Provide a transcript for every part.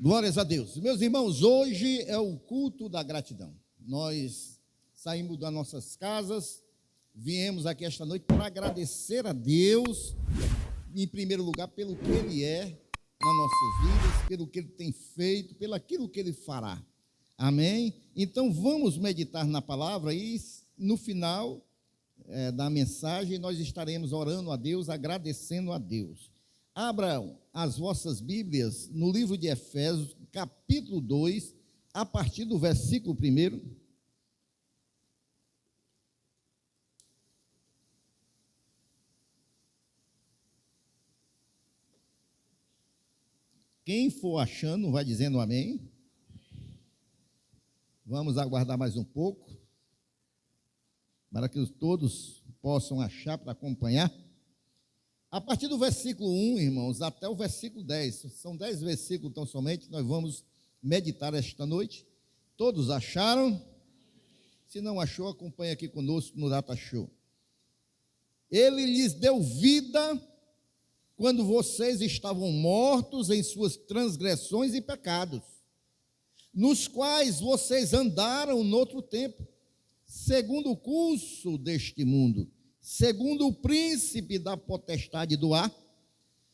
Glórias a Deus. Meus irmãos, hoje é o culto da gratidão. Nós saímos das nossas casas, viemos aqui esta noite para agradecer a Deus, em primeiro lugar, pelo que Ele é nas nossas vidas, pelo que Ele tem feito, pelo aquilo que Ele fará. Amém? Então, vamos meditar na palavra e no final da mensagem nós estaremos orando a Deus, agradecendo a Deus. Abram as vossas Bíblias no livro de Efésios, capítulo 2, a partir do versículo 1. Quem for achando, vai dizendo amém. Vamos aguardar mais um pouco, para que todos possam achar para acompanhar. A partir do versículo 1, irmãos, até o versículo 10, são 10 versículos tão somente, nós vamos meditar esta noite. Todos acharam? Se não achou, acompanhe aqui conosco no Data Show. Ele lhes deu vida quando vocês estavam mortos em suas transgressões e pecados, nos quais vocês andaram noutro tempo, segundo o curso deste mundo, segundo o príncipe da potestade do ar,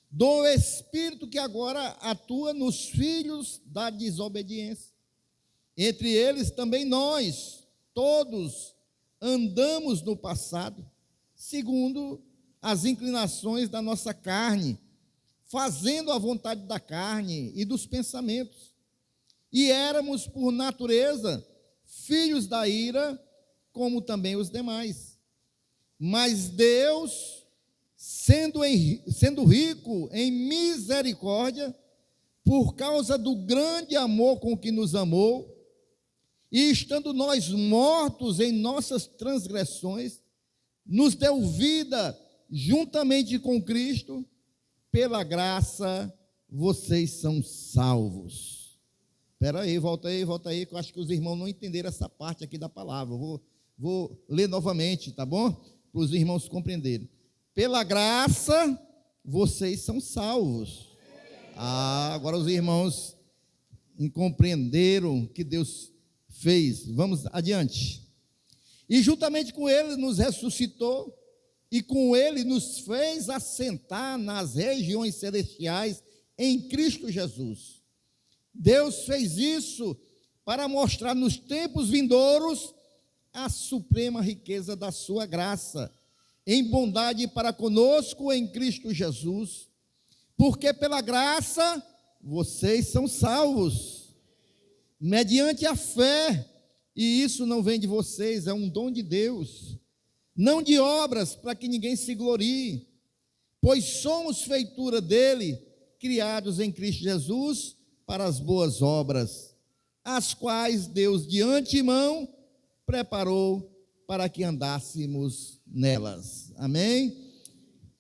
do espírito que agora atua nos filhos da desobediência. Entre eles também nós, todos, andamos no passado, segundo as inclinações da nossa carne, fazendo a vontade da carne e dos pensamentos. E éramos, por natureza, filhos da ira, como também os demais. Mas Deus, sendo rico em misericórdia, por causa do grande amor com que nos amou, e estando nós mortos em nossas transgressões, nos deu vida juntamente com Cristo, pela graça vocês são salvos. Espera aí, volta aí, que eu acho que os irmãos não entenderam essa parte aqui da palavra. Vou ler novamente, tá bom? Para os irmãos compreenderem. Pela graça, vocês são salvos. Agora os irmãos compreenderam o que Deus fez. Vamos adiante. E juntamente com Ele nos ressuscitou, e com Ele nos fez assentar nas regiões celestiais em Cristo Jesus. Deus fez isso para mostrar nos tempos vindouros a suprema riqueza da sua graça, em bondade para conosco em Cristo Jesus, porque pela graça vocês são salvos, mediante a fé, e isso não vem de vocês, é um dom de Deus, não de obras para que ninguém se glorie, pois somos feitura dele, criados em Cristo Jesus para as boas obras, as quais Deus de antemão preparou para que andássemos nelas. Amém?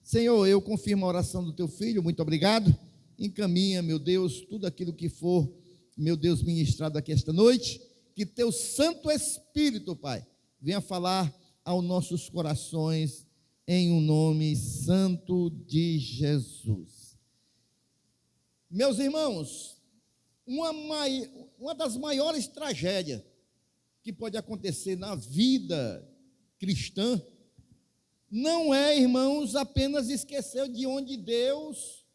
Senhor, eu confirmo a oração do teu filho, muito obrigado. Encaminha, meu Deus, tudo aquilo que for, meu Deus, ministrado aqui esta noite, que teu Santo Espírito, Pai, venha falar aos nossos corações, em um nome santo de Jesus. Meus irmãos, uma das maiores tragédias que pode acontecer na vida cristã, não é, irmãos, apenas esquecer de onde Deus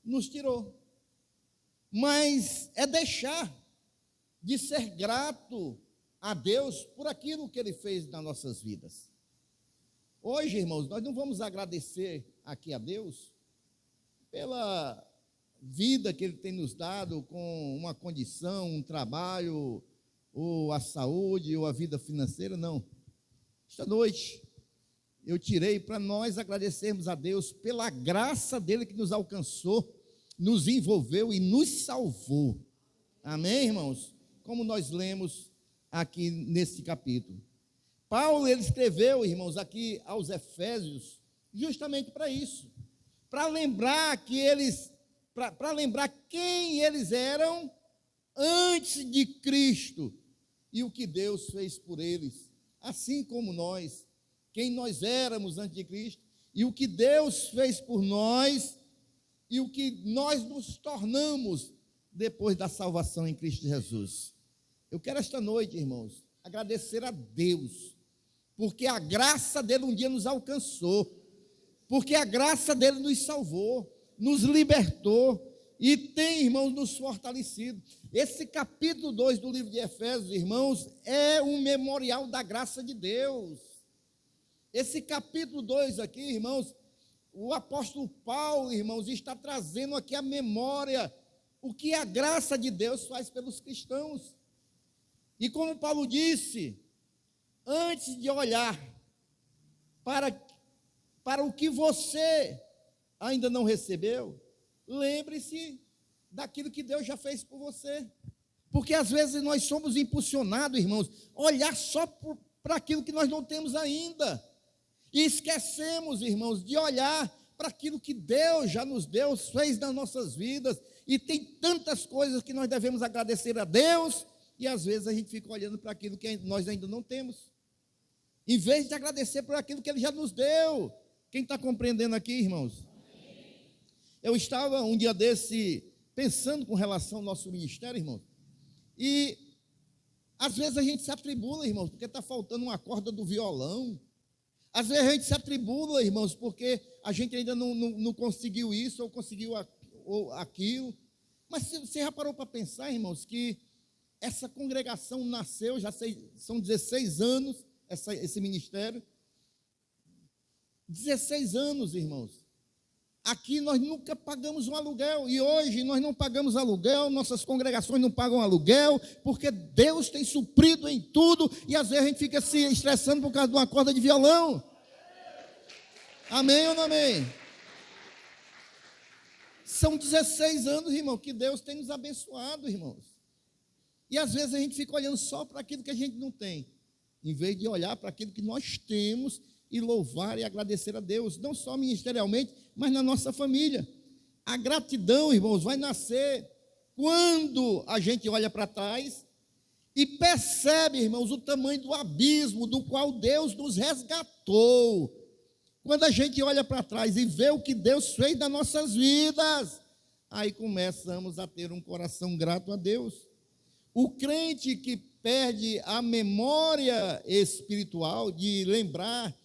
nos tirou, mas é deixar de ser grato a Deus por aquilo que Ele fez nas nossas vidas. Hoje, irmãos, nós não vamos agradecer aqui a Deus pela vida que Ele tem nos dado, com uma condição, um trabalho, ou a saúde, ou a vida financeira, não. Esta noite, eu tirei para nós agradecermos a Deus pela graça dEle que nos alcançou, nos envolveu e nos salvou. Amém, irmãos? Como nós lemos aqui nesse capítulo. Paulo, ele escreveu, irmãos, aqui aos Efésios, justamente para isso, para lembrar para lembrar quem eles eram antes de Cristo e o que Deus fez por eles, assim como nós, quem nós éramos antes de Cristo e o que Deus fez por nós e o que nós nos tornamos depois da salvação em Cristo Jesus. Eu quero esta noite, irmãos, agradecer a Deus, porque a graça dele um dia nos alcançou, porque a graça dele nos salvou, nos libertou e tem, irmãos, nos fortalecido. Esse capítulo 2 do livro de Efésios, irmãos, é um memorial da graça de Deus. Esse capítulo 2 aqui, irmãos, o apóstolo Paulo, irmãos, está trazendo aqui a memória, o que a graça de Deus faz pelos cristãos. E como Paulo disse, antes de olhar para o que você ainda não recebeu, lembre-se daquilo que Deus já fez por você. Porque às vezes nós somos impulsionados, irmãos, a olhar só para aquilo que nós não temos ainda. E esquecemos, irmãos, de olhar para aquilo que Deus já nos deu, fez nas nossas vidas. E tem tantas coisas que nós devemos agradecer a Deus, e às vezes a gente fica olhando para aquilo que nós ainda não temos, em vez de agradecer por aquilo que Ele já nos deu. Quem está compreendendo aqui, irmãos? Eu estava um dia desse pensando com relação ao nosso ministério, irmãos, e às vezes a gente se atribula, irmãos, porque está faltando uma corda do violão. Às vezes a gente se atribula, irmãos, porque a gente ainda não conseguiu isso, ou conseguiu ou aquilo. Mas você já parou para pensar, irmãos, que essa congregação nasceu, são 16 anos, esse ministério. 16 anos, irmãos. Aqui nós nunca pagamos um aluguel, e hoje nós não pagamos aluguel, nossas congregações não pagam aluguel, porque Deus tem suprido em tudo, e às vezes a gente fica se estressando por causa de uma corda de violão. Amém ou não amém? São 16 anos, irmão, que Deus tem nos abençoado, irmãos. E às vezes a gente fica olhando só para aquilo que a gente não tem, em vez de olhar para aquilo que nós temos e louvar e agradecer a Deus, não só ministerialmente, mas na nossa família. A gratidão, irmãos, vai nascer quando a gente olha para trás e percebe, irmãos, o tamanho do abismo do qual Deus nos resgatou. Quando a gente olha para trás e vê o que Deus fez nas nossas vidas, aí começamos a ter um coração grato a Deus. O crente que perde a memória espiritual de lembrar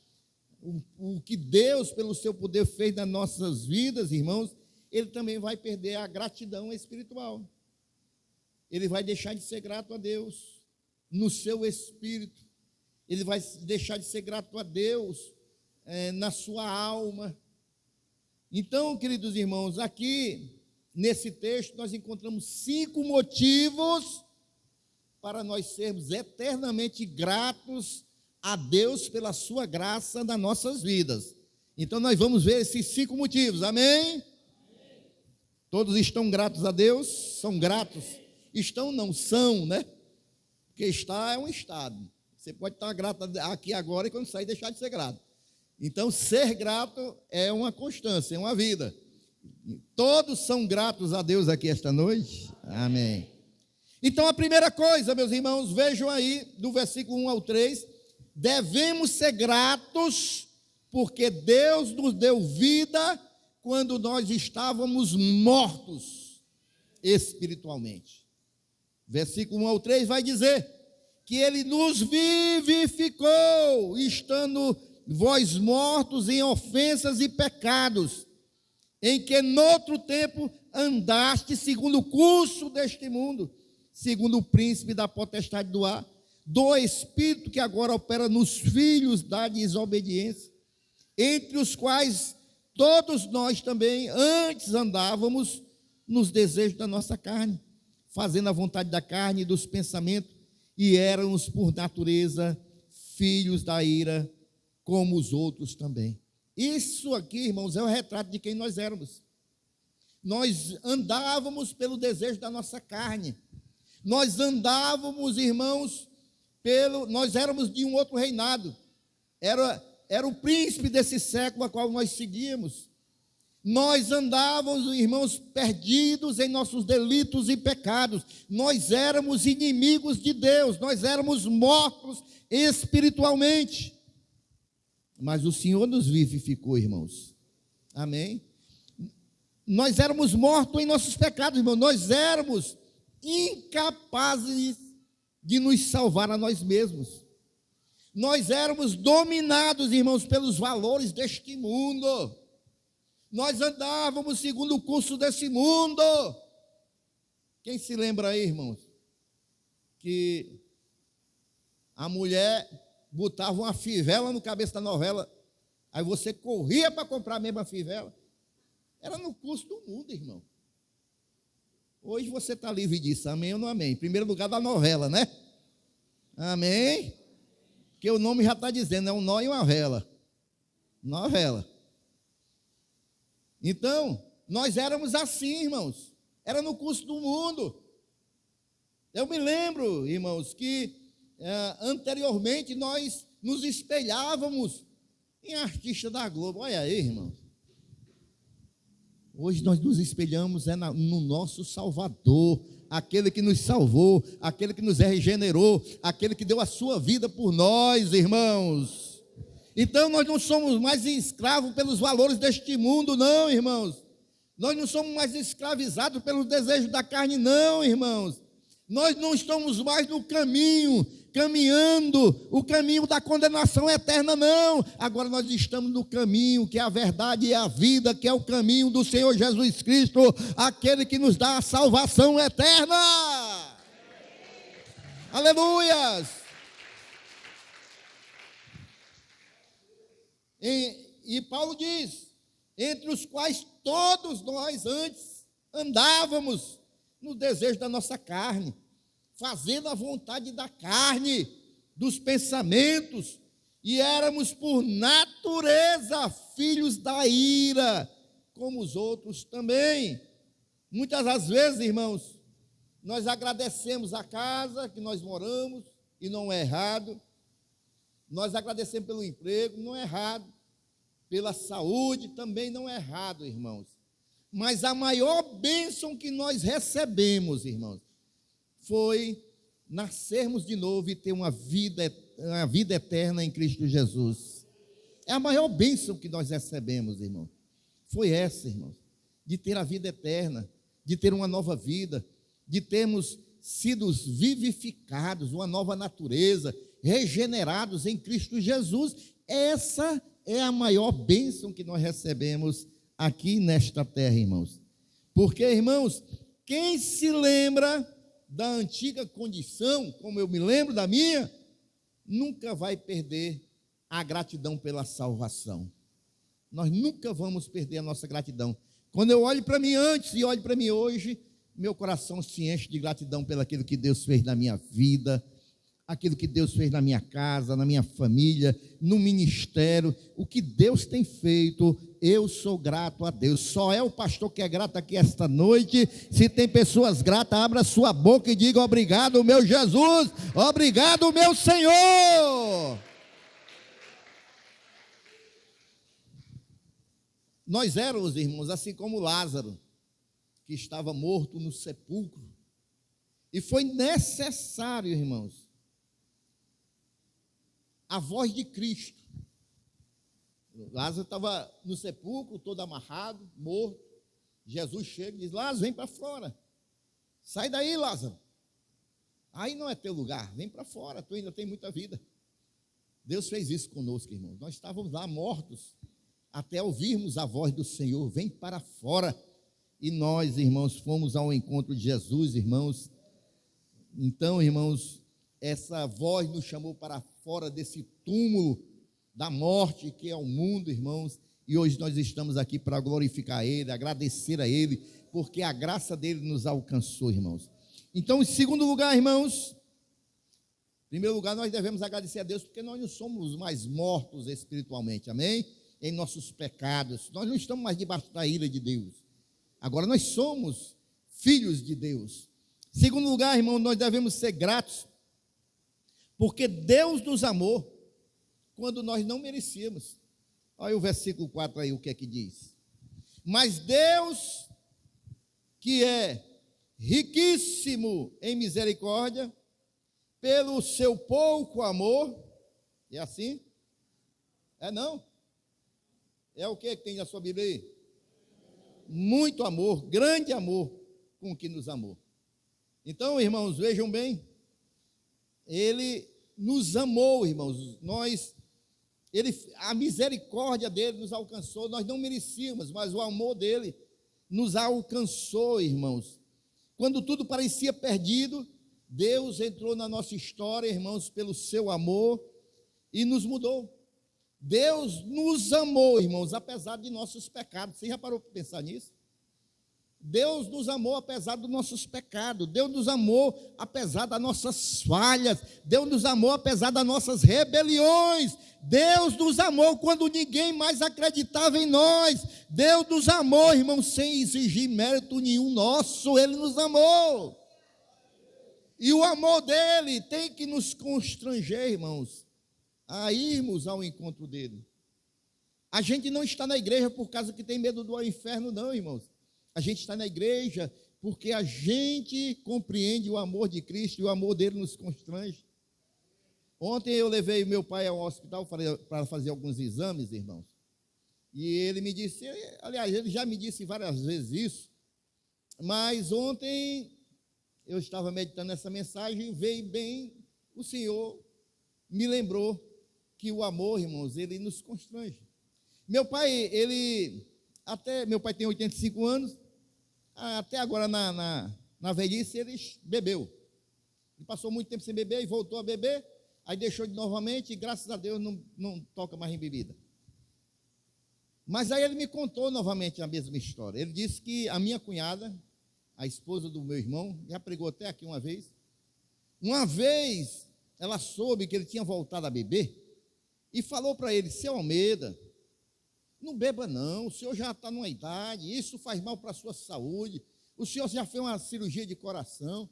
o que Deus, pelo seu poder, fez nas nossas vidas, irmãos, ele também vai perder a gratidão espiritual. Ele vai deixar de ser grato a Deus no seu espírito. Ele vai deixar de ser grato a Deus na sua alma. Então, queridos irmãos, aqui nesse texto nós encontramos 5 motivos para nós sermos eternamente gratos a Deus pela sua graça nas nossas vidas. Então nós vamos ver esses 5 motivos, amém? Todos estão gratos a Deus? São gratos? Estão, não são, né? Porque está é um estado. Você pode estar grato aqui agora e quando sair deixar de ser grato. Então ser grato é uma constância, é uma vida. Todos são gratos a Deus aqui esta noite? Amém. Então a primeira coisa, meus irmãos, vejam aí do versículo 1 ao 3, devemos ser gratos porque Deus nos deu vida quando nós estávamos mortos espiritualmente. Versículo 1 ao 3 vai dizer que Ele nos vivificou, estando vós mortos em ofensas e pecados, em que noutro tempo andaste segundo o curso deste mundo, segundo o príncipe da potestade do ar, do Espírito que agora opera nos filhos da desobediência, entre os quais todos nós também antes andávamos nos desejos da nossa carne, fazendo a vontade da carne e dos pensamentos, e éramos por natureza filhos da ira, como os outros também. Isso aqui, irmãos, é o retrato de quem nós éramos. Nós andávamos pelo desejo da nossa carne. Nós andávamos, irmãos, nós éramos de um outro reinado. Era o príncipe desse século a qual nós seguíamos. Nós andávamos, irmãos, perdidos em nossos delitos e pecados. Nós éramos inimigos de Deus. Nós éramos mortos espiritualmente. Mas o Senhor nos vivificou, irmãos. Amém? Nós éramos mortos em nossos pecados, irmão. Nós éramos incapazes de nos salvar a nós mesmos. Nós éramos dominados, irmãos, pelos valores deste mundo. Nós andávamos segundo o curso desse mundo. Quem se lembra aí, irmãos, que a mulher botava uma fivela no cabeça da novela, aí você corria para comprar a mesma fivela? Era no curso do mundo, irmão. Hoje você está livre disso, amém ou não amém? Em primeiro lugar da novela, né? Amém? Porque o nome já está dizendo, é um nó e uma vela. Novela. Então, nós éramos assim, irmãos. Era no curso do mundo. Eu me lembro, irmãos, que anteriormente nós nos espelhávamos em artista da Globo. Olha aí, irmãos. Hoje nós nos espelhamos no nosso Salvador, aquele que nos salvou, aquele que nos regenerou, aquele que deu a sua vida por nós, irmãos. Então nós não somos mais escravos pelos valores deste mundo, não, irmãos. Nós não somos mais escravizados pelos desejos da carne, não, irmãos. Nós não estamos mais no caminho, caminhando o caminho da condenação eterna, não. Agora nós estamos no caminho que é a verdade e a vida, que é o caminho do Senhor Jesus Cristo, aquele que nos dá a salvação eterna. Aleluias! E Paulo diz, entre os quais todos nós antes andávamos no desejo da nossa carne, fazendo a vontade da carne, dos pensamentos, e éramos por natureza filhos da ira, como os outros também. Muitas das vezes, irmãos, nós agradecemos a casa que nós moramos, e não é errado. Nós agradecemos pelo emprego, não é errado. Pela saúde, também não é errado, irmãos. Mas a maior bênção que nós recebemos, irmãos, foi nascermos de novo e ter uma vida eterna em Cristo Jesus. É a maior bênção que nós recebemos, irmão. Foi essa, irmãos, de ter a vida eterna, de ter uma nova vida, de termos sido vivificados, uma nova natureza, regenerados em Cristo Jesus. Essa é a maior bênção que nós recebemos aqui nesta terra, irmãos. Porque, irmãos, quem se lembra da antiga condição, como eu me lembro da minha, nunca vai perder a gratidão pela salvação. Nós nunca vamos perder a nossa gratidão. Quando eu olho para mim antes e olho para mim hoje, meu coração se enche de gratidão pelo aquilo que Deus fez na minha vida, aquilo que Deus fez na minha casa, na minha família, no ministério, o que Deus tem feito, eu sou grato a Deus. Só é o pastor que é grato aqui esta noite. Se tem pessoas gratas, abra sua boca e diga: obrigado, meu Jesus, obrigado, meu Senhor. Nós éramos, irmãos, assim como Lázaro, que estava morto no sepulcro, e foi necessário, irmãos, a voz de Cristo. Lázaro estava no sepulcro, todo amarrado, morto. Jesus chega e diz: Lázaro, vem para fora. Sai daí, Lázaro. Aí não é teu lugar, vem para fora, tu ainda tem muita vida. Deus fez isso conosco, irmãos. Nós estávamos lá mortos, até ouvirmos a voz do Senhor: vem para fora. E nós, irmãos, fomos ao encontro de Jesus, irmãos. Então, irmãos, essa voz nos chamou para fora desse túmulo da morte que é o mundo, irmãos, e hoje nós estamos aqui para glorificar Ele, agradecer a Ele, porque a graça dEle nos alcançou, irmãos. Então, em segundo lugar, irmãos, em primeiro lugar, nós devemos agradecer a Deus, porque nós não somos mais mortos espiritualmente, amém? Em nossos pecados, nós não estamos mais debaixo da ira de Deus. Agora nós somos filhos de Deus. Em segundo lugar, irmão, nós devemos ser gratos, porque Deus nos amou quando nós não merecíamos. Olha o versículo 4 aí, o que é que diz? Mas Deus, que é riquíssimo em misericórdia, pelo seu pouco amor, é assim? É não? É o que tem na sua Bíblia aí? muito amor, grande amor com que nos amou. Então, irmãos, vejam bem, ele nos amou, irmãos, a misericórdia dele nos alcançou, nós não merecíamos, mas o amor dele nos alcançou, irmãos. Quando tudo parecia perdido, Deus entrou na nossa história, irmãos, pelo seu amor e nos mudou. Deus nos amou, irmãos, apesar de nossos pecados. Você já parou para pensar nisso? Deus nos amou apesar dos nossos pecados. Deus nos amou apesar das nossas falhas. Deus nos amou apesar das nossas rebeliões. Deus nos amou quando ninguém mais acreditava em nós. Deus nos amou, irmãos, sem exigir mérito nenhum nosso. Ele nos amou. E o amor dele tem que nos constranger, irmãos, a irmos ao encontro dele. A gente não está na igreja por causa que tem medo do inferno, não, irmãos. A gente está na igreja porque a gente compreende o amor de Cristo e o amor dele nos constrange. Ontem eu levei meu pai ao hospital para fazer alguns exames, irmãos. E ele me disse, aliás, ele já me disse várias vezes isso, mas ontem eu estava meditando essa mensagem e veio bem, o Senhor me lembrou que o amor, irmãos, ele nos constrange. Meu pai tem 85 anos, até agora na velhice ele bebeu. Ele passou muito tempo sem beber e voltou a beber, aí deixou de novamente e graças a Deus não toca mais em bebida. Mas aí ele me contou novamente a mesma história. Ele disse que a minha cunhada, a esposa do meu irmão, já pregou até aqui uma vez ela soube que ele tinha voltado a beber e falou para ele, seu Almeida, não beba não, o senhor já está numa idade, isso faz mal para a sua saúde, o senhor já fez uma cirurgia de coração,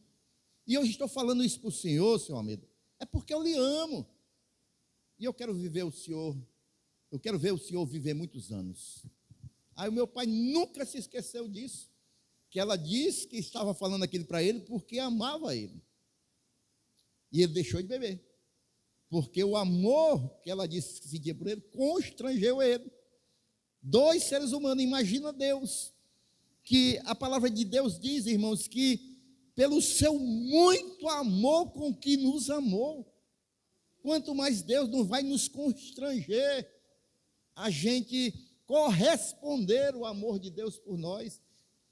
e eu estou falando isso para o senhor, seu Almeida, é porque eu lhe amo, e eu quero ver o senhor viver muitos anos. Aí o meu pai nunca se esqueceu disso, que ela disse que estava falando aquilo para ele porque amava ele. E ele deixou de beber. Porque o amor que ela disse que sentia por ele constrangeu ele. Dois seres humanos, imagina Deus. Que a palavra de Deus diz, irmãos, que pelo seu muito amor com que nos amou, quanto mais Deus não vai nos constranger a gente corresponder o amor de Deus por nós.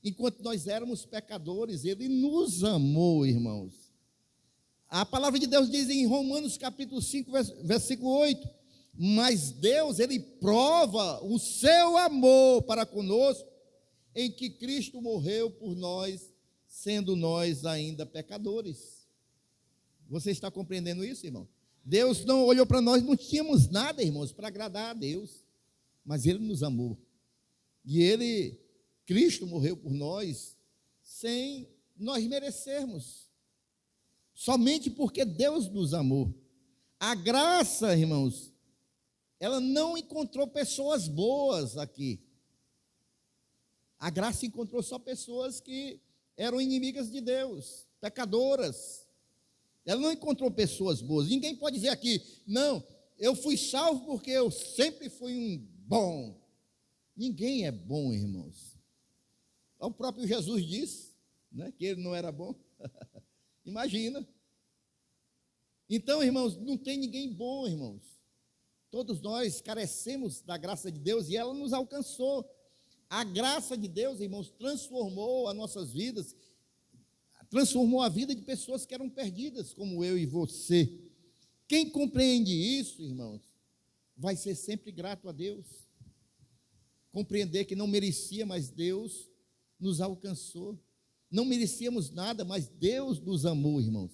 Enquanto nós éramos pecadores, ele nos amou, irmãos. A palavra de Deus diz em Romanos capítulo 5, versículo 8, mas Deus, ele prova o seu amor para conosco, em que Cristo morreu por nós, sendo nós ainda pecadores. Você está compreendendo isso, irmão? Deus não olhou para nós, não tínhamos nada, irmãos, para agradar a Deus, mas ele nos amou. E Cristo morreu por nós sem nós merecermos, somente porque Deus nos amou. A graça, irmãos, ela não encontrou pessoas boas aqui. A graça encontrou só pessoas que eram inimigas de Deus, pecadoras. Ela não encontrou pessoas boas. Ninguém pode dizer aqui, não, eu fui salvo porque eu sempre fui um bom. Ninguém é bom, irmãos. O próprio Jesus disse, né, que ele não era bom. Imagina. Então, irmãos, não tem ninguém bom, irmãos. Todos nós carecemos da graça de Deus e ela nos alcançou. A graça de Deus, irmãos, transformou as nossas vidas, transformou a vida de pessoas que eram perdidas, como eu e você. Quem compreende isso, irmãos, vai ser sempre grato a Deus. Compreender que não merecia, mas Deus nos alcançou. Não merecíamos nada, mas Deus nos amou, irmãos.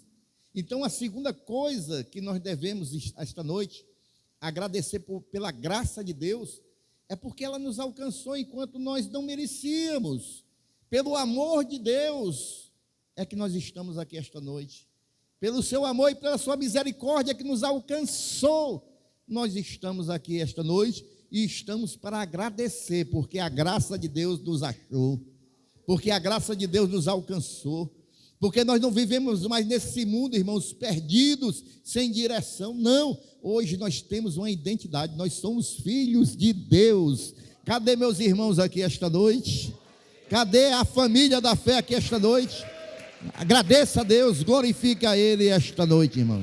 Então, a segunda coisa que nós devemos esta noite agradecer pela graça de Deus é porque ela nos alcançou enquanto nós não merecíamos. Pelo amor de Deus é que nós estamos aqui esta noite. Pelo seu amor e pela sua misericórdia que nos alcançou, nós estamos aqui esta noite e estamos para agradecer, porque a graça de Deus nos achou. Porque a graça de Deus nos alcançou, porque nós não vivemos mais nesse mundo, irmãos, perdidos, sem direção, não, hoje nós temos uma identidade, nós somos filhos de Deus. Cadê meus irmãos aqui esta noite? Cadê a família da fé aqui esta noite? Agradeça a Deus, glorifique a Ele esta noite, irmão.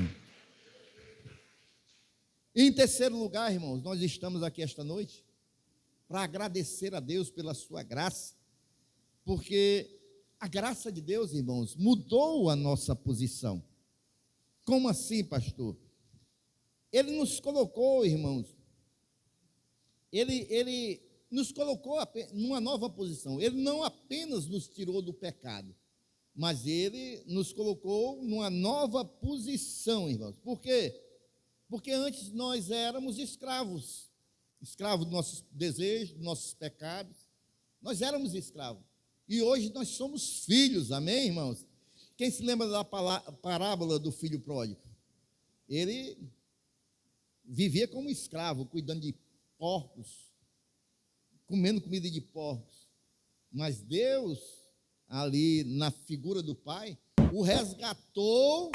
Em terceiro lugar, irmãos, nós estamos aqui esta noite para agradecer a Deus pela sua graça, porque a graça de Deus, irmãos, mudou a nossa posição. Como assim, pastor? Ele nos colocou, irmãos, ele nos colocou numa nova posição. Ele não apenas nos tirou do pecado, mas Ele nos colocou numa nova posição, irmãos. Por quê? Porque antes nós éramos escravos dos nossos desejos, dos nossos pecados. Nós éramos escravos. E hoje nós somos filhos, amém, irmãos? Quem se lembra da parábola do filho pródigo? Ele vivia como escravo, cuidando de porcos, comendo comida de porcos. Mas Deus, ali na figura do Pai, o resgatou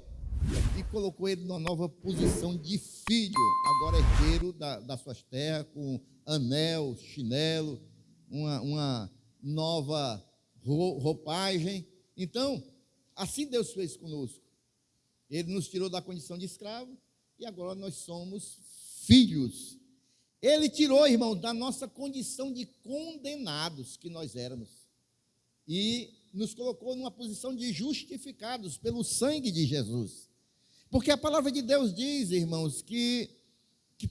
e colocou ele numa nova posição de filho, agora herdeiro das suas terras, com anel, chinelo, uma nova roupagem. Então, assim Deus fez conosco. Ele nos tirou da condição de escravo e agora nós somos filhos. Ele tirou, irmão, da nossa condição de condenados que nós éramos e nos colocou numa posição de justificados pelo sangue de Jesus. Porque a palavra de Deus diz, irmãos, que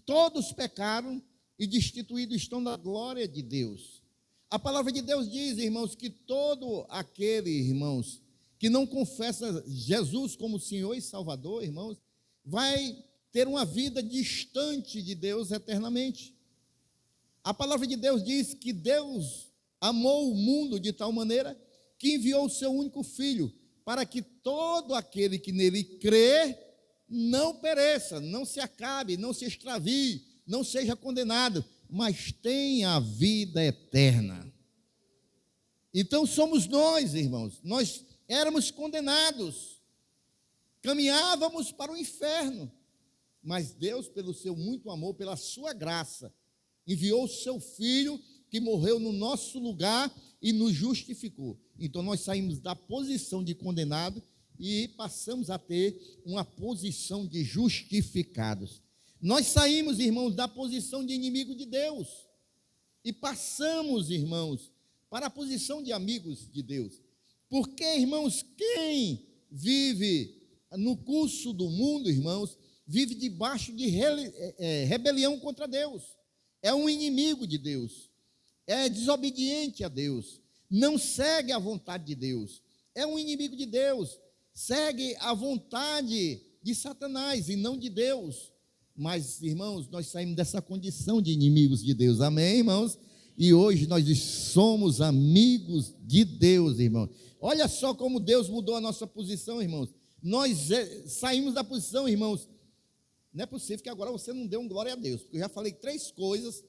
todos pecaram e destituídos estão da glória de Deus. A palavra de Deus diz, irmãos, que todo aquele, irmãos, que não confessa Jesus como Senhor e Salvador, irmãos, vai ter uma vida distante de Deus eternamente. A palavra de Deus diz que Deus amou o mundo de tal maneira que enviou o seu único filho, para que todo aquele que nele crê não pereça, não se acabe, não se extravie, não seja condenado, mas tenha a vida eterna. Então somos nós, irmãos, nós éramos condenados, caminhávamos para o inferno, mas Deus, pelo seu muito amor, pela sua graça, enviou o seu Filho, que morreu no nosso lugar e nos justificou. Então nós saímos da posição de condenado e passamos a ter uma posição de justificados. Nós saímos, irmãos, da posição de inimigo de Deus e passamos, irmãos, para a posição de amigos de Deus. Porque, irmãos, quem vive no curso do mundo, irmãos, vive debaixo de rebelião contra Deus. É um inimigo de Deus. É desobediente a Deus. Não segue a vontade de Deus. É um inimigo de Deus. Segue a vontade de Satanás e não de Deus. Mas, irmãos, nós saímos dessa condição de inimigos de Deus. Amém, irmãos? E hoje nós somos amigos de Deus, irmãos. Olha só como Deus mudou a nossa posição, irmãos. Nós saímos da posição, irmãos. Não é possível que agora você não dê um glória a Deus, porque eu já falei 3 coisas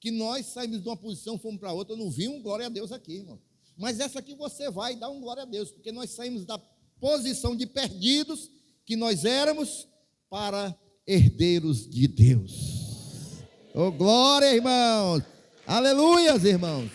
que nós saímos de uma posição, fomos para outra, eu não vi um glória a Deus aqui, irmão. Mas essa aqui você vai dar um glória a Deus, porque nós saímos da posição de perdidos que nós éramos para herdeiros de Deus. Oh, glória, irmãos! Aleluias, irmãos!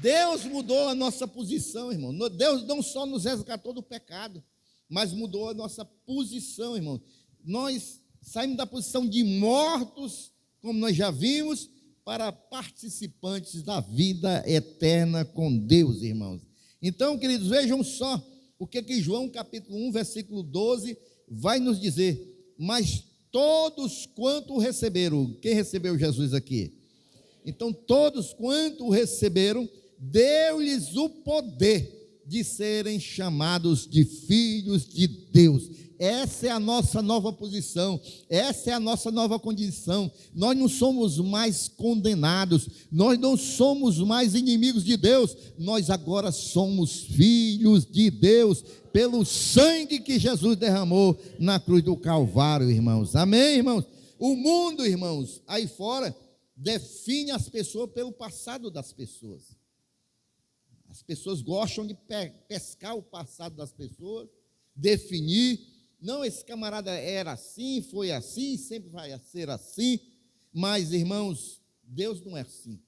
Deus mudou a nossa posição, irmão. Deus não só nos resgatou do pecado, mas mudou a nossa posição, irmão. Nós saímos da posição de mortos, como nós já vimos, para participantes da vida eterna com Deus, irmãos. Então, queridos, vejam só o que João capítulo 1, versículo 12, vai nos dizer. Mas todos quanto o receberam, quem recebeu Jesus aqui? Então, todos quanto o receberam, deu-lhes o poder de serem chamados de filhos de Deus. Essa é a nossa nova posição, essa é a nossa nova condição. Nós não somos mais condenados, nós não somos mais inimigos de Deus, nós agora somos filhos de Deus, pelo sangue que Jesus derramou na cruz do Calvário, irmãos. Amém, irmãos? O mundo, irmãos, aí fora, define as pessoas pelo passado das pessoas. As pessoas gostam de pescar o passado das pessoas, definir. Não, esse camarada era assim, foi assim, sempre vai ser assim. Mas, irmãos, Deus não é assim.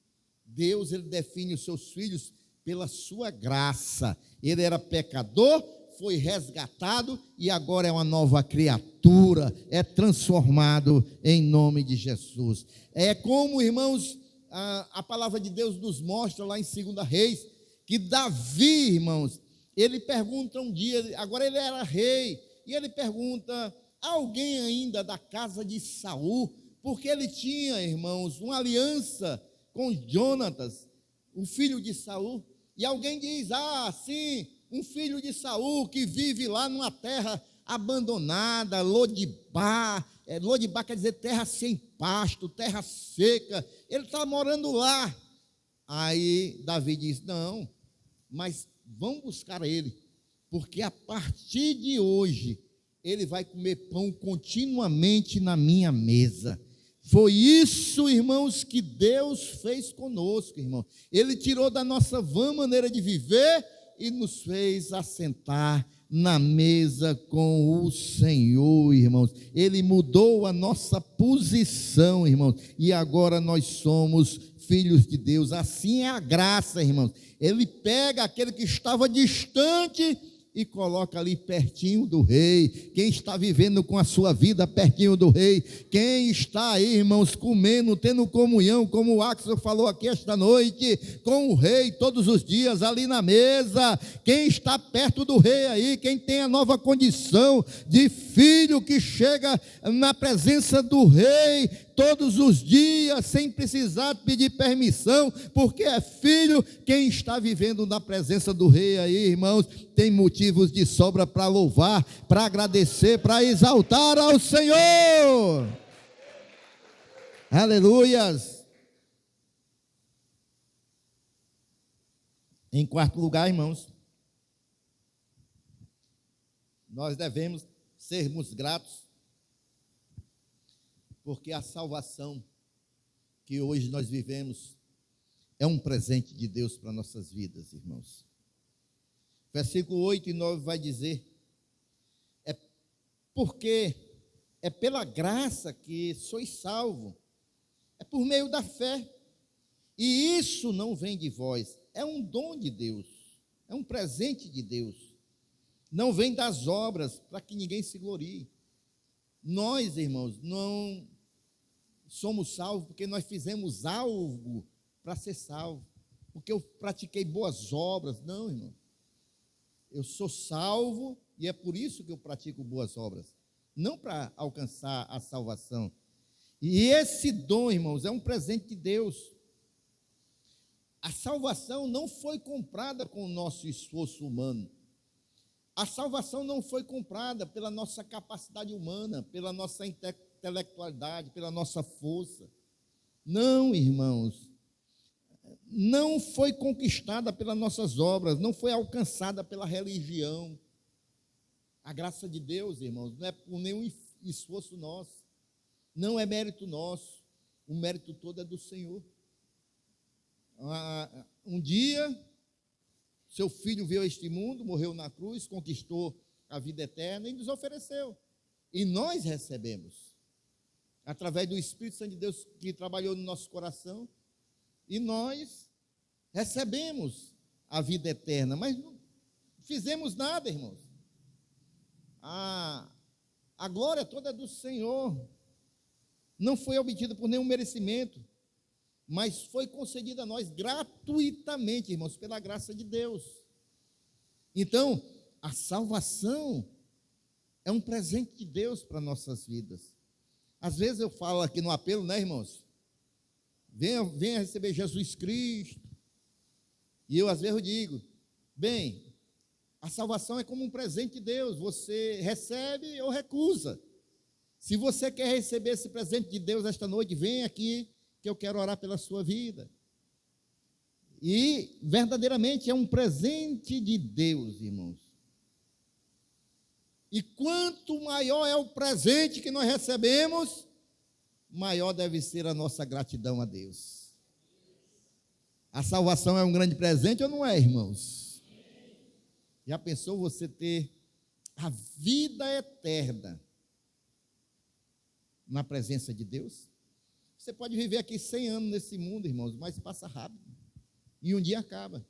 Deus, ele define os seus filhos pela sua graça. Ele era pecador, foi resgatado e agora é uma nova criatura, é transformado em nome de Jesus. É como, irmãos, a palavra de Deus nos mostra lá em 2 Reis, que Davi, irmãos, ele pergunta um dia, agora ele era rei, e ele pergunta: alguém ainda da casa de Saul? Porque ele tinha, irmãos, uma aliança com Jonatas, o filho de Saul. E alguém diz: sim, um filho de Saul que vive lá numa terra abandonada, Lodibar. Lodibar quer dizer terra sem pasto, terra seca. Ele está morando lá. Aí Davi diz: não, mas vão buscar ele, porque a partir de hoje ele vai comer pão continuamente na minha mesa. Foi isso, irmãos, que Deus fez conosco, irmão. Ele tirou da nossa vã maneira de viver e nos fez assentar na mesa com o Senhor, irmãos. Ele mudou a nossa posição, irmãos, e agora nós somos filhos de Deus. Assim é a graça, irmãos. Ele pega aquele que estava distante e coloca ali pertinho do rei. Quem está vivendo com a sua vida pertinho do rei, quem está aí, irmãos, comendo, tendo comunhão, como o Axel falou aqui esta noite, com o rei todos os dias ali na mesa, quem está perto do rei aí, quem tem a nova condição de filho que chega na presença do rei todos os dias, sem precisar pedir permissão, porque é filho. Quem está vivendo na presença do rei aí, irmãos, tem motivos de sobra para louvar, para agradecer, para exaltar ao Senhor. Aleluias. Em quarto lugar, irmãos, nós devemos sermos gratos, porque a salvação que hoje nós vivemos é um presente de Deus para nossas vidas, irmãos. Versículo 8 e 9 vai dizer: porque é pela graça que sois salvos, é por meio da fé, e isso não vem de vós, é um dom de Deus, é um presente de Deus, não vem das obras, para que ninguém se glorie. Nós, irmãos, não somos salvos porque nós fizemos algo para ser salvo, porque eu pratiquei boas obras. Não, irmão. Eu sou salvo e é por isso que eu pratico boas obras, não para alcançar a salvação. E esse dom, irmãos, é um presente de Deus. A salvação não foi comprada com o nosso esforço humano. A salvação não foi comprada pela nossa capacidade humana, pela nossa intelectualidade, pela nossa força. Não, irmãos. Não foi conquistada pelas nossas obras, não foi alcançada pela religião. A graça de Deus, irmãos, não é por nenhum esforço nosso, não é mérito nosso, o mérito todo é do Senhor. Um dia, seu filho veio a este mundo, morreu na cruz, conquistou a vida eterna e nos ofereceu. E nós recebemos, através do Espírito Santo de Deus que trabalhou no nosso coração, e nós recebemos a vida eterna, mas não fizemos nada, irmãos. A glória toda é do Senhor, não foi obtida por nenhum merecimento, mas foi concedida a nós gratuitamente, irmãos, pela graça de Deus. Então, a salvação é um presente de Deus para nossas vidas. Às vezes eu falo aqui no apelo, né, irmãos? Venha receber Jesus Cristo. E eu, às vezes, eu digo: bem, a salvação é como um presente de Deus, você recebe ou recusa. Se você quer receber esse presente de Deus esta noite, vem aqui, que eu quero orar pela sua vida. E, verdadeiramente, é um presente de Deus, irmãos. E quanto maior é o presente que nós recebemos, maior deve ser a nossa gratidão a Deus. A salvação é um grande presente ou não é, irmãos? Já pensou você ter a vida eterna na presença de Deus? Você pode viver aqui 100 anos nesse mundo, irmãos, mas passa rápido. E um dia acaba.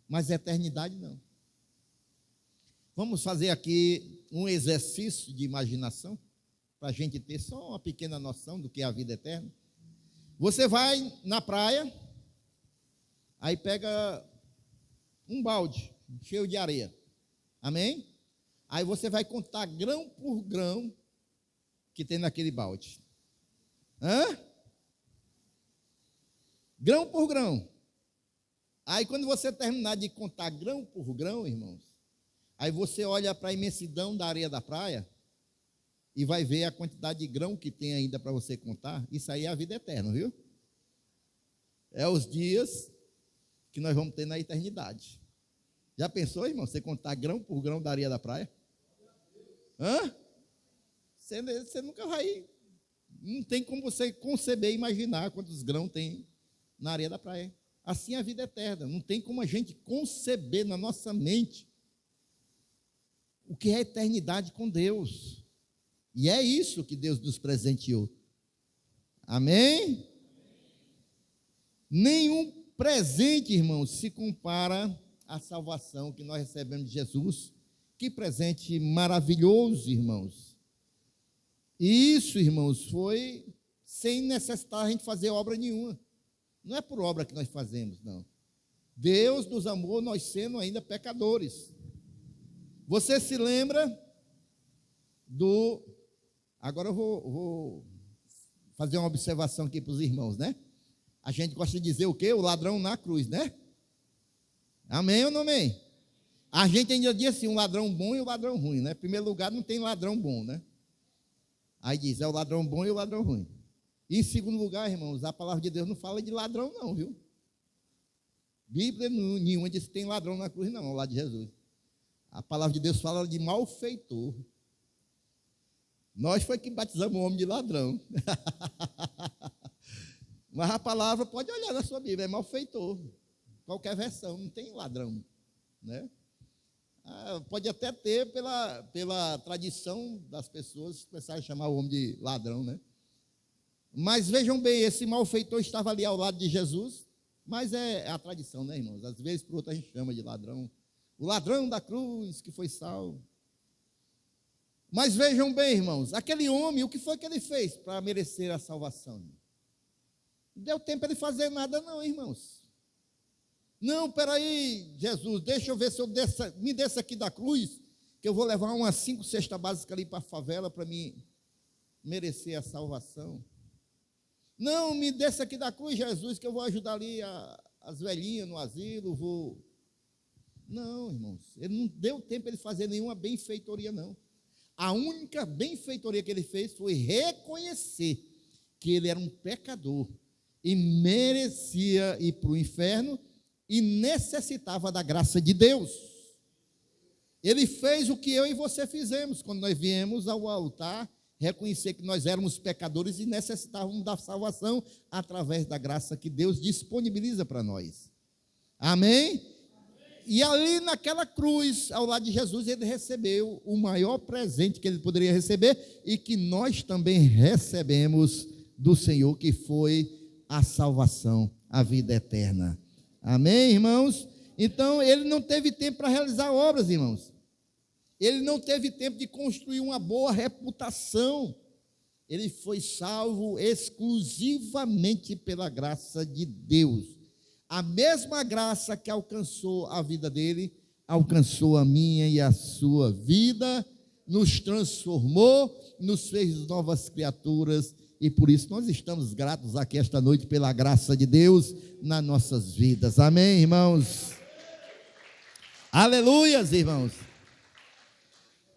Mas a eternidade não. Vamos fazer aqui um exercício de imaginação, para a gente ter só uma pequena noção do que é a vida eterna. Você vai na praia, aí pega um balde cheio de areia. Amém? Aí você vai contar grão por grão que tem naquele balde. Grão por grão. Aí quando você terminar de contar grão por grão, irmãos, aí você olha para a imensidão da areia da praia e vai ver a quantidade de grão que tem ainda para você contar. Isso aí é a vida eterna, viu? É os dias que nós vamos ter na eternidade. Já pensou, irmão, você contar grão por grão da areia da praia? Você nunca vai... Não tem como você conceber e imaginar quantos grãos tem na areia da praia. Assim é a vida eterna. Não tem como a gente conceber na nossa mente o que é a eternidade com Deus. E é isso que Deus nos presenteou. Amém? Nenhum presente, irmãos, se compara à salvação que nós recebemos de Jesus. Que presente maravilhoso, irmãos. E isso, irmãos, foi sem necessitar a gente fazer obra nenhuma. Não é por obra que nós fazemos, não. Deus nos amou, nós sendo ainda pecadores. Você se lembra do... Agora eu vou fazer uma observação aqui para os irmãos, né? A gente gosta de dizer o quê? O ladrão na cruz, né? Amém ou não amém? A gente ainda diz assim, um ladrão bom e um ladrão ruim, né? Em primeiro lugar, não tem ladrão bom, né? Aí diz, é o ladrão bom e o ladrão ruim. E em segundo lugar, irmãos, a palavra de Deus não fala de ladrão não, viu? Bíblia nenhuma diz que tem ladrão na cruz não, ao lado de Jesus. A palavra de Deus fala de malfeitor. Nós foi que batizamos o homem de ladrão. Mas a palavra, pode olhar na sua Bíblia, é malfeitor. Qualquer versão, não tem ladrão, né? Pode até ter pela tradição das pessoas começarem a chamar o homem de ladrão, né? Mas vejam bem, esse malfeitor estava ali ao lado de Jesus, mas é a tradição, né, irmãos? Às vezes, por outra, a gente chama de ladrão. O ladrão da cruz que foi salvo. Mas vejam bem, irmãos, aquele homem, o que foi que ele fez para merecer a salvação? Não deu tempo para ele fazer nada, não, irmãos. Não, peraí, Jesus, deixa eu ver se eu me desço aqui da cruz, que eu vou levar umas 5 cestas básicas ali para a favela para me merecer a salvação. Não, me desça aqui da cruz, Jesus, que eu vou ajudar ali as velhinhas no asilo, vou... Não, irmãos, ele não deu tempo para ele fazer nenhuma benfeitoria, não. A única benfeitoria que ele fez foi reconhecer que ele era um pecador e merecia ir para o inferno e necessitava da graça de Deus. Ele fez o que eu e você fizemos quando nós viemos ao altar reconhecer que nós éramos pecadores e necessitávamos da salvação através da graça que Deus disponibiliza para nós. Amém? E ali naquela cruz, ao lado de Jesus, ele recebeu o maior presente que ele poderia receber e que nós também recebemos do Senhor, que foi a salvação, a vida eterna. Amém, irmãos? Então, ele não teve tempo para realizar obras, irmãos. Ele não teve tempo de construir uma boa reputação. Ele foi salvo exclusivamente pela graça de Deus. A mesma graça que alcançou a vida dele, alcançou a minha e a sua vida, nos transformou, nos fez novas criaturas, e por isso nós estamos gratos aqui esta noite pela graça de Deus nas nossas vidas. Amém, irmãos? Aleluias, irmãos.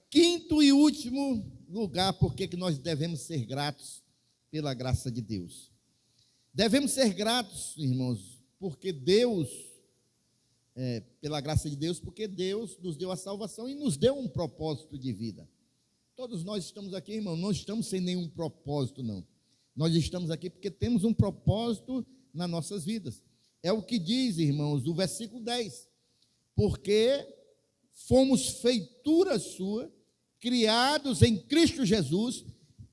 Quinto e último lugar, por que nós devemos ser gratos pela graça de Deus. Devemos ser gratos, irmãos, porque Deus, pela graça de Deus, porque Deus nos deu a salvação e nos deu um propósito de vida. Todos nós estamos aqui, irmão, não estamos sem nenhum propósito, não. Nós estamos aqui porque temos um propósito nas nossas vidas. É o que diz, irmãos, o versículo 10. Porque fomos feitura sua, criados em Cristo Jesus,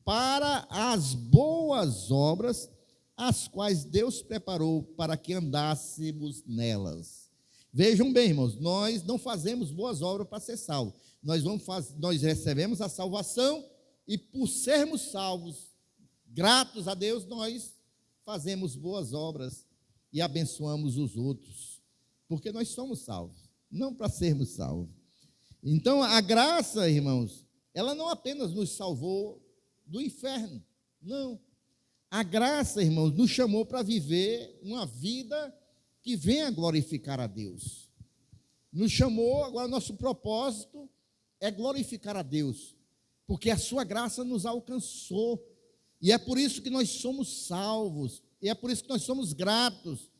para as boas obras, as quais Deus preparou para que andássemos nelas. Vejam bem, irmãos, nós não fazemos boas obras para ser salvos. Nós recebemos a salvação e, por sermos salvos, gratos a Deus, nós fazemos boas obras e abençoamos os outros, porque nós somos salvos, não para sermos salvos. Então, a graça, irmãos, ela não apenas nos salvou do inferno, não. A graça, irmãos, nos chamou para viver uma vida que venha glorificar a Deus. Nos chamou, agora nosso propósito é glorificar a Deus, porque a sua graça nos alcançou, e é por isso que nós somos salvos, e é por isso que nós somos gratos,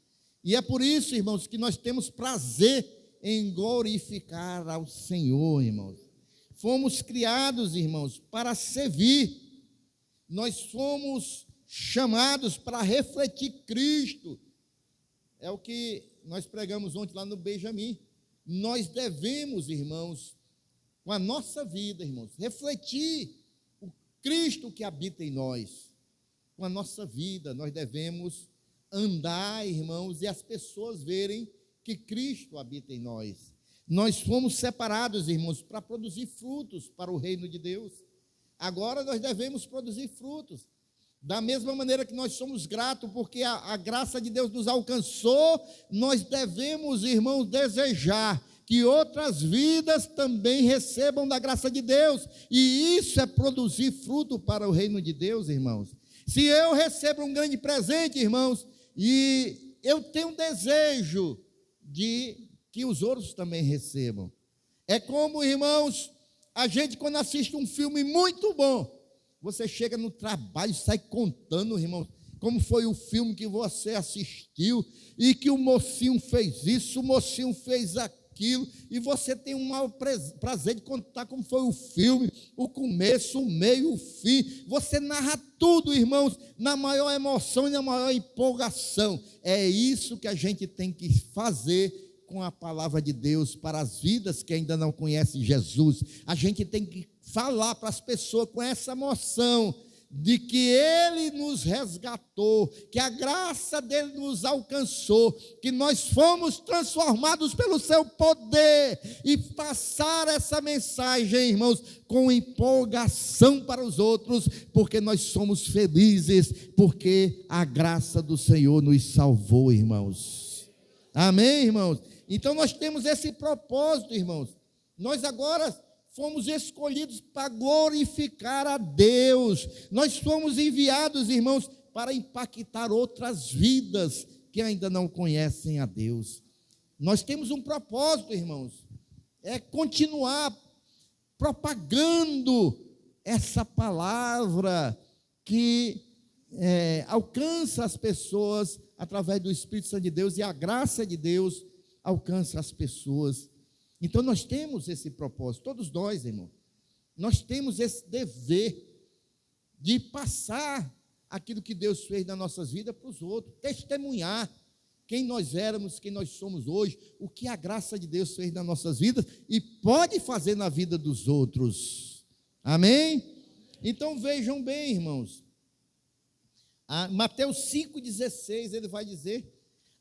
e é por isso, irmãos, que nós temos prazer em glorificar ao Senhor, irmãos. Fomos criados, irmãos, para servir. Nós fomos chamados para refletir Cristo. É o que nós pregamos ontem lá no Benjamin. Nós devemos, irmãos, com a nossa vida, irmãos, refletir o Cristo que habita em nós. Com a nossa vida, nós devemos andar, irmãos, e as pessoas verem que Cristo habita em nós. Nós fomos separados, irmãos, para produzir frutos para o reino de Deus. Agora nós devemos produzir frutos. Da mesma maneira que nós somos gratos porque a graça de Deus nos alcançou, nós devemos, irmãos, desejar que outras vidas também recebam da graça de Deus. E isso é produzir fruto para o reino de Deus, irmãos. Se eu recebo um grande presente, irmãos, e eu tenho um desejo de que os outros também recebam. É como, irmãos, a gente quando assiste um filme muito bom, você chega no trabalho e sai contando, irmãos, como foi o filme que você assistiu, e que o mocinho fez isso, o mocinho fez aquilo, e você tem um maior prazer de contar como foi o filme, o começo, o meio, o fim. Você narra tudo, irmãos, na maior emoção e na maior empolgação. É isso que a gente tem que fazer com a palavra de Deus para as vidas que ainda não conhecem Jesus. A gente tem que falar para as pessoas com essa emoção de que Ele nos resgatou, que a graça dele nos alcançou, que nós fomos transformados pelo seu poder, e passar essa mensagem, irmãos, com empolgação para os outros, porque nós somos felizes, porque a graça do Senhor nos salvou, irmãos. Amém, irmãos? Então nós temos esse propósito, irmãos. Nós agora fomos escolhidos para glorificar a Deus. Nós fomos enviados, irmãos, para impactar outras vidas que ainda não conhecem a Deus. Nós temos um propósito, irmãos, é continuar propagando essa palavra que alcança as pessoas através do Espírito Santo de Deus, e a graça de Deus alcança as pessoas. Então nós temos esse propósito, todos nós, irmão, nós temos esse dever de passar aquilo que Deus fez nas nossas vidas para os outros, testemunhar quem nós éramos, quem nós somos hoje, o que a graça de Deus fez nas nossas vidas e pode fazer na vida dos outros. Amém? Então vejam bem, irmãos, Mateus 5,16, ele vai dizer: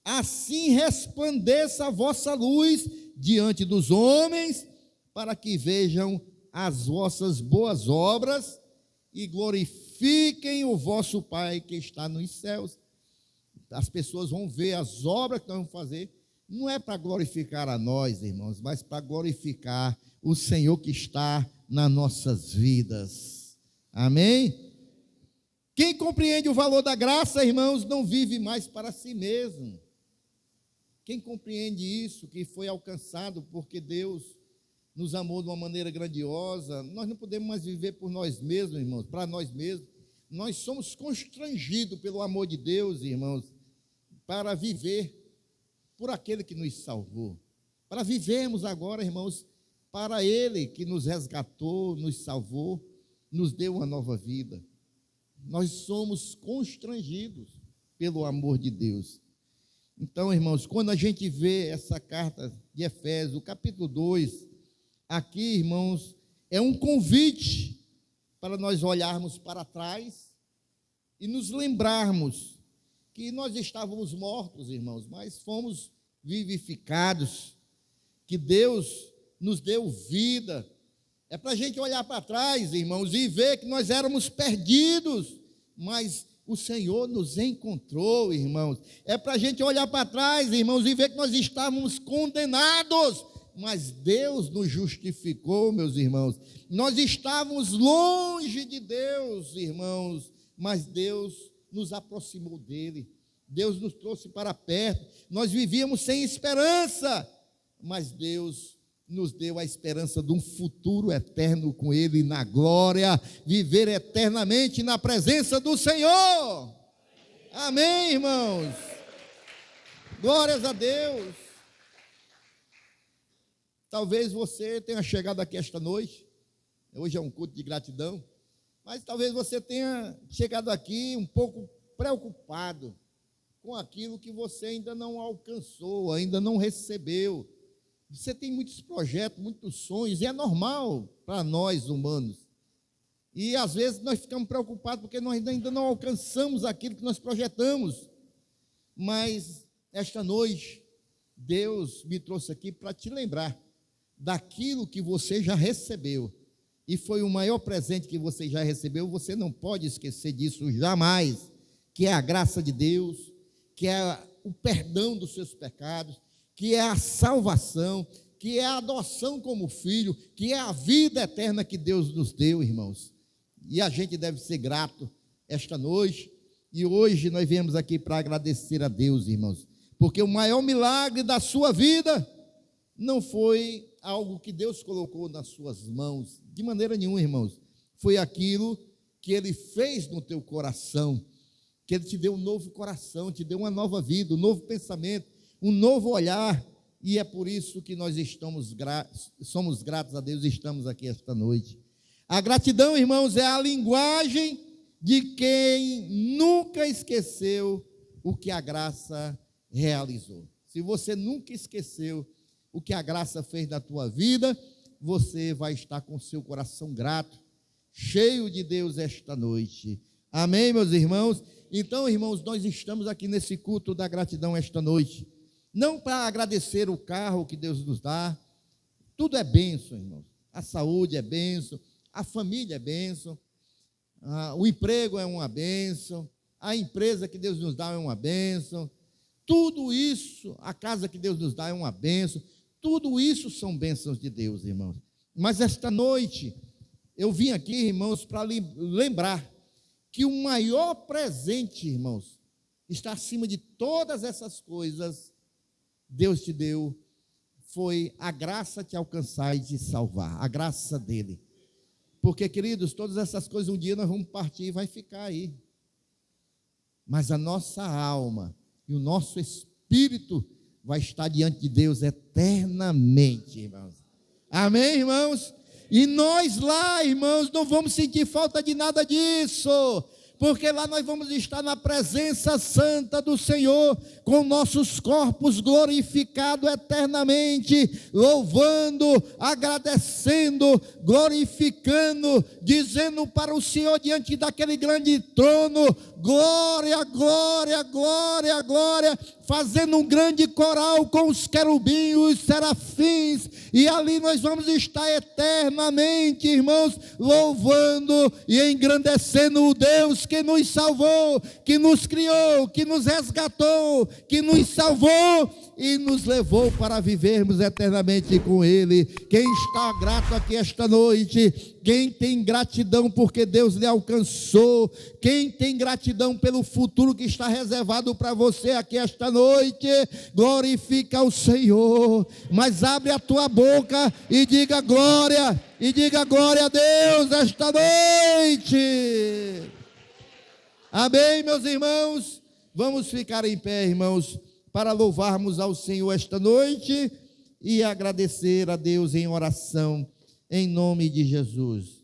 assim resplandeça a vossa luz diante dos homens, para que vejam as vossas boas obras e glorifiquem o vosso Pai que está nos céus. As pessoas vão ver as obras que nós vamos fazer, não é para glorificar a nós, irmãos, mas para glorificar o Senhor que está nas nossas vidas. Amém? Quem compreende o valor da graça, irmãos, não vive mais para si mesmo. Quem compreende isso, que foi alcançado porque Deus nos amou de uma maneira grandiosa, nós não podemos mais viver por nós mesmos, irmãos, para nós mesmos. Nós somos constrangidos pelo amor de Deus, irmãos, para viver por aquele que nos salvou. Para vivermos agora, irmãos, para Ele que nos resgatou, nos salvou, nos deu uma nova vida. Nós somos constrangidos pelo amor de Deus. Então, irmãos, quando a gente vê essa carta de Efésios, o capítulo 2, aqui, irmãos, é um convite para nós olharmos para trás e nos lembrarmos que nós estávamos mortos, irmãos, mas fomos vivificados, que Deus nos deu vida. É para a gente olhar para trás, irmãos, e ver que nós éramos perdidos, mas o Senhor nos encontrou, irmãos. É para a gente olhar para trás, irmãos, e ver que nós estávamos condenados, mas Deus nos justificou, meus irmãos. Nós estávamos longe de Deus, irmãos, mas Deus nos aproximou dele. Deus nos trouxe para perto. Nós vivíamos sem esperança, mas Deus nos deu a esperança de um futuro eterno com ele na glória, viver eternamente na presença do Senhor. Amém, irmãos? Glórias a Deus. Talvez você tenha chegado aqui esta noite, hoje é um culto de gratidão, mas talvez você tenha chegado aqui um pouco preocupado com aquilo que você ainda não alcançou, ainda não recebeu. Você tem muitos projetos, muitos sonhos, e é normal para nós humanos. E às vezes nós ficamos preocupados porque nós ainda não alcançamos aquilo que nós projetamos. Mas esta noite, Deus me trouxe aqui para te lembrar daquilo que você já recebeu. E foi o maior presente que você já recebeu, você não pode esquecer disso jamais, que é a graça de Deus, que é o perdão dos seus pecados, que é a salvação, que é a adoção como filho, que é a vida eterna que Deus nos deu, irmãos. E a gente deve ser grato esta noite, e hoje nós viemos aqui para agradecer a Deus, irmãos, porque o maior milagre da sua vida não foi algo que Deus colocou nas suas mãos, de maneira nenhuma, irmãos, foi aquilo que Ele fez no teu coração, que Ele te deu um novo coração, te deu uma nova vida, um novo pensamento, um novo olhar, e é por isso que nós somos gratos a Deus e estamos aqui esta noite. A gratidão, irmãos, é a linguagem de quem nunca esqueceu o que a graça realizou. Se você nunca esqueceu o que a graça fez na tua vida, você vai estar com o seu coração grato, cheio de Deus esta noite. Amém, meus irmãos? Então, irmãos, nós estamos aqui nesse culto da gratidão esta noite, não para agradecer o carro que Deus nos dá, tudo é bênção, irmãos. A saúde é bênção, a família é bênção, o emprego é uma bênção, a empresa que Deus nos dá é uma bênção, tudo isso, a casa que Deus nos dá é uma bênção, tudo isso são bênçãos de Deus, irmãos. Mas esta noite, eu vim aqui, irmãos, para lembrar que o maior presente, irmãos, está acima de todas essas coisas, Deus te deu, foi a graça te alcançar e te salvar, a graça dele. Porque, queridos, todas essas coisas um dia nós vamos partir e vai ficar aí. Mas a nossa alma e o nosso espírito vai estar diante de Deus eternamente, irmãos. Amém, irmãos? E nós lá, irmãos, não vamos sentir falta de nada disso, porque lá nós vamos estar na presença santa do Senhor, com nossos corpos glorificados eternamente, louvando, agradecendo, glorificando, dizendo para o Senhor diante daquele grande trono, glória, glória, glória, glória, fazendo um grande coral com os querubins, os serafins, e ali nós vamos estar eternamente, irmãos, louvando e engrandecendo o Deus que nos salvou, que nos criou, que nos resgatou, que nos salvou e nos levou para vivermos eternamente com Ele. Quem está grato aqui esta noite, quem tem gratidão porque Deus lhe alcançou, quem tem gratidão pelo futuro que está reservado para você aqui esta noite, glorifica o Senhor, mas abre a tua boca e diga glória a Deus esta noite. Amém, meus irmãos? Vamos ficar em pé, irmãos, para louvarmos ao Senhor esta noite e agradecer a Deus em oração, em nome de Jesus.